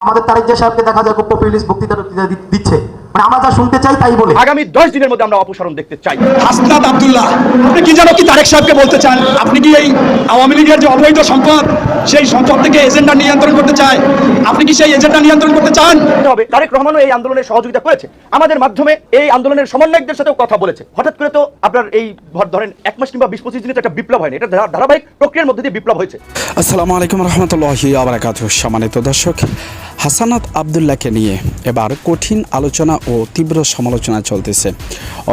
আমাদের তারেক জিয়া সাহেবকে দেখা যায় খুব পপুলিস্ট বক্তৃতা দিচ্ছে, মানে আমরা যা শুনতে চাই তাই বলে। আগামী 10 দিনের মধ্যে আমরা অপসারণ দেখতে চাই। হাসনাত আব্দুল্লাহ, আপনি কি জানো কি তারেক সাহেবকে বলতে চান? আপনি কি এই আওয়ামী লীগের যে অবৈধ সম্পদ, সেই সম্পদ থেকে এজেন্ডা নিয়ন্ত্রণ করতে চায়? আপনি কি সেই এজেন্ডা নিয়ন্ত্রণ করতে চান? হবে তারেক রহমানও এই আন্দোলনের সহযোগিতা করেছে, আমাদের মাধ্যমে এই আন্দোলনের সমন্বয়কদের সাথেও কথা বলেছে। হঠাৎ করে তো আপনার এই ধরেন 1 মাস কিংবা 20-25 দিনে তো একটা বিপ্লব হয়নি, এটা ধারাবাহিক প্রক্রিয়ার মধ্যে দিয়ে বিপ্লব হয়েছে। আসসালামু আলাইকুম রহমতুল্লাহি ওয়া বারাকাতুহু। সম্মানিত দর্শক, হাসানাত আব্দুল্লাহকে নিয়ে এবার কঠিন আলোচনা ও তীব্র সমালোচনা চলতেছে।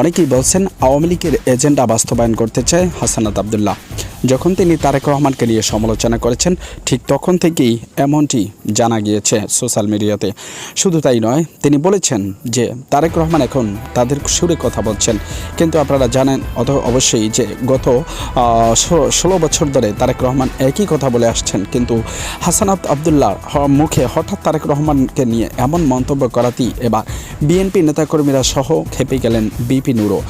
অনেকেই বলছেন আওয়ামী লীগের এজেন্ডা বাস্তবায়ন করতে চায় হাসানাত আব্দুল্লাহ। যখন তিনি তারেক রহমানকে নিয়ে সমালোচনা করেছেন, ঠিক তখন থেকেই এমনটি জানা গিয়েছে সোশ্যাল মিডিয়াতে। শুধু তাই নয়, তিনি বলেছেন যে তারেক রহমান এখন তাদের সুরে কথা বলছেন। কিন্তু আপনারা জানেন অবশ্যই যে গত 16 বছর ধরে তারেক রহমান একই কথা বলে আসছেন, কিন্তু হাসানাত আব্দুল্লাহ মুখে হঠাৎ তারেক রহমানকে নিয়ে এমন মন্তব্য করাতেই এবার বিএনপি নেতাকর্মীরা সহ খেপে গেলেন বিপি নুরও।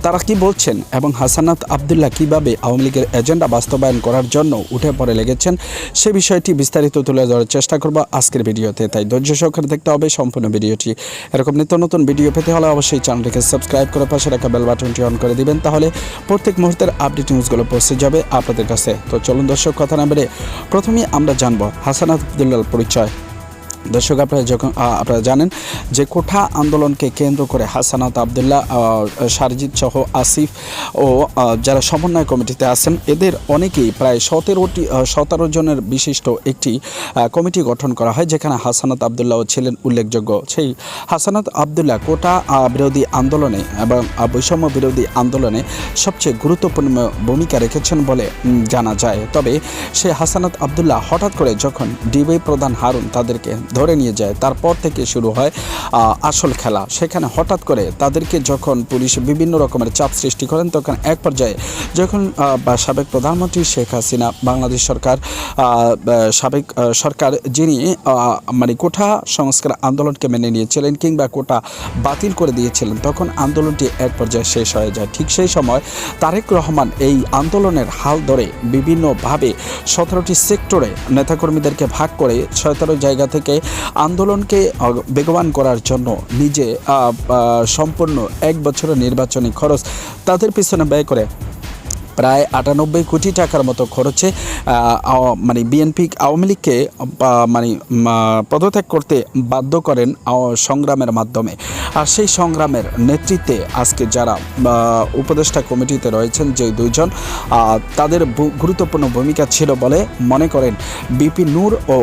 তারা কি বলছেন এবং হাসানাত আব্দুল্লাহ কীভাবে আওয়ামী লীগের এজেন্ডা বাস্তবায়ন করার জন্য উঠে পড়ে লেগেছেন, সে বিষয়টি বিস্তারিত তুলে ধরার চেষ্টা করব আজকের ভিডিওতে। তাই ধৈর্য সহকারে দেখতে হবে সম্পূর্ণ ভিডিওটি। এরকম নিত্য নতুন ভিডিও পেতে হলে অবশ্যই চ্যানেলটিকে সাবস্ক্রাইব করে পাশে রাখা বেল বাটনটি অন করে দিবেন, তাহলে প্রত্যেক মুহূর্তের আপডেট নিউজগুলো পৌঁছে যাবে আপনাদের কাছে। তো চলুন দর্শক, কথা না বেড়ে প্রথমেই আমরা জানব হাসানাত আব্দুল্লাহর পরিচয়। দর্শক, আপনারা জানেন যে কোঠা আন্দোলনকে কেন্দ্র করে হাসানাত আব্দুল্লাহ, সারজিৎ সহ আসিফ ও যারা সমন্বয় কমিটিতে আছেন, এদের অনেকেই প্রায় 17 জনের বিশিষ্ট একটি কমিটি গঠন করা হয়, যেখানে হাসানাত আব্দুল্লাহ ছিলেন উল্লেখযোগ্য। সেই হাসানাত আব্দুল্লাহ কোটা বিরোধী আন্দোলনে এবং বৈষম্য বিরোধী আন্দোলনে সবচেয়ে গুরুত্বপূর্ণ ভূমিকা রেখেছেন বলে জানা যায়। তবে সেই হাসানাত আব্দুল্লাহ হঠাৎ করে যখন ডিবি প্রধান হারুন তাদেরকে ধরে নিয়ে যায়, তারপর থেকে শুরু হয় আসল খেলা। সেখানে হঠাৎ করে তাদেরকে যখন পুলিশ বিভিন্ন রকমের চাপ সৃষ্টি করেন, তখন এক পর্যায়ে যখন সাবেক প্রধানমন্ত্রী শেখ হাসিনা, বাংলাদেশ সরকার সাবেক সরকার যিনি মানে কোঠা সংস্কার আন্দোলনকে মেনে নিয়েছিলেন কিংবা কোটা বাতিল করে দিয়েছিলেন, তখন আন্দোলনটি এক পর্যায়ে শেষ হয়ে যায়। ঠিক সেই সময় তারেক রহমান এই আন্দোলনের হাল ধরে বিভিন্নভাবে 17টি সেক্টরে নেতাকর্মীদেরকে ভাগ করে 17 জায়গা থেকে আন্দোলনকে বেগবান করার জন্য নিজে সম্পূর্ণ 1 বছরের নির্বাচনী খরচ তাদের পিছনে ব্যয় করে প্রায় 98 কোটি টাকার মতো খরচে মানে বিএনপি আওয়ামী লীগকে মানে পদত্যাগ করতে বাধ্য করেন সংগ্রামের মাধ্যমে। আর সেই সংগ্রামের নেতৃত্বে আজকে যারা উপদেষ্টা কমিটিতে রয়েছেন, যে 2 জন, তাদের গুরুত্বপূর্ণ ভূমিকা ছিল বলে মনে করেন বিপি নূর ও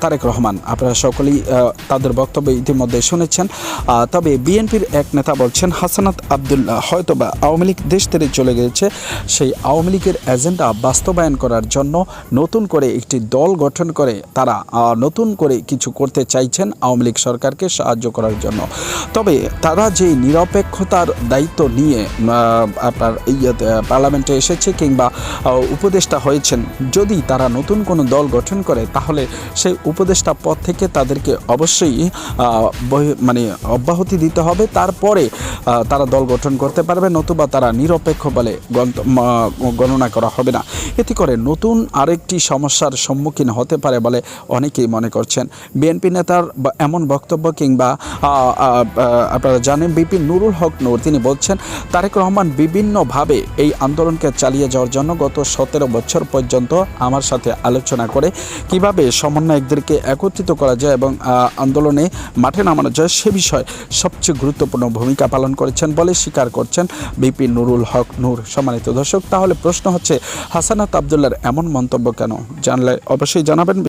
তারেক রহমান। আপনারা সকলেই তাদের বক্তব্য ইতিমধ্যে শুনেছেন। তবে বিএনপির এক নেতা বলছেন হাসানাত আব্দুল্লাহ হয়তোবা আওয়ামী লীগ দেশ থেকে চলে গেছে, সেই আওয়ামী লীগের এজেন্ডা বাস্তবায়ন করার জন্য নতুন করে একটি দল গঠন করে তারা নতুন করে কিছু করতে চাইছেন আওয়ামী লীগ সরকারকে সাহায্য করার জন্য। তবে তারা যে নিরপেক্ষতার দায়িত্ব নিয়ে আপনার পার্লামেন্টে এসেছে কিংবা উপদেষ্টা হয়েছেন, যদি তারা নতুন কোনো দল গঠন করে, তাহলে সেই উপদেষ্টা পদ থেকে তাদেরকে অবশ্যই মানে অব্যাহতি দিতে হবে। তারপরে তারা দল গঠন করতে পারবে, নতুবা তারা নিরপেক্ষ বলে গণনা করা হবে না। এতে করে নতুন আরেকটি সমস্যার সম্মুখীন হতে পারে বলে অনেকেই মনে করছেন। বিএনপি নেতার এমন বক্তব্য কিংবা আপনারা জানেন বিপি নুরুল হক নূর, তিনি বলছেন তারেক রহমান বিভিন্নভাবে এই আন্দোলনকে চালিয়ে যাওয়ার জন্য গত 17 বছর পর্যন্ত আমার সাথে আলোচনা করে কিভাবে সমন্বয়কদেরকে একত্রিত করা যায় এবং আন্দোলনে মাঠে নামানো যায়, সে বিষয়ে সবচেয়ে গুরুত্বপূর্ণ ভূমিকা পালন করেছেন বলে স্বীকার করছেন বিপি নুরুল হক নূর। সম্মানিত দর্শক, তাহলে প্রশ্ন হচ্ছে হাসানাত আব্দুল্লাহর এমন মন্তব্য কেন? জানলে অবশ্যই জানাবেন।